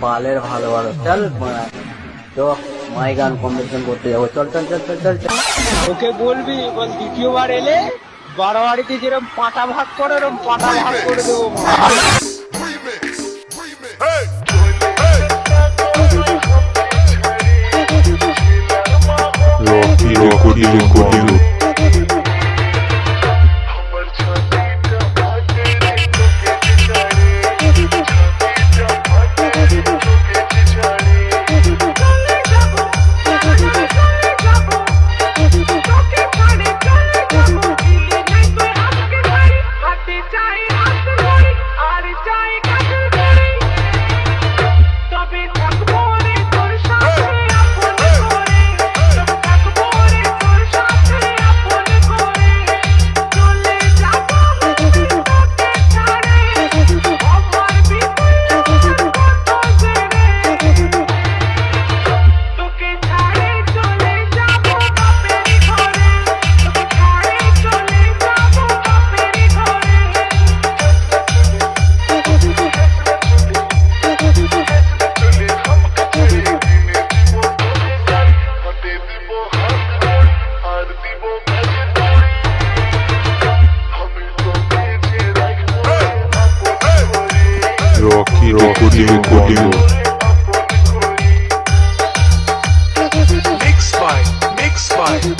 বালের ভালো ভালো চল তো মাই গান কম্পিটিশন করতে যাবো চল চল চল চল চল চল। ওকে বলবি বল দ্বিতীয়বার এলে বাড়াবাড়িতে যেরকম পাটা ভাগ করে ওরকম পাটা ভাগ করে দেবো। Rocky Recording. Rocky Recording. Mix by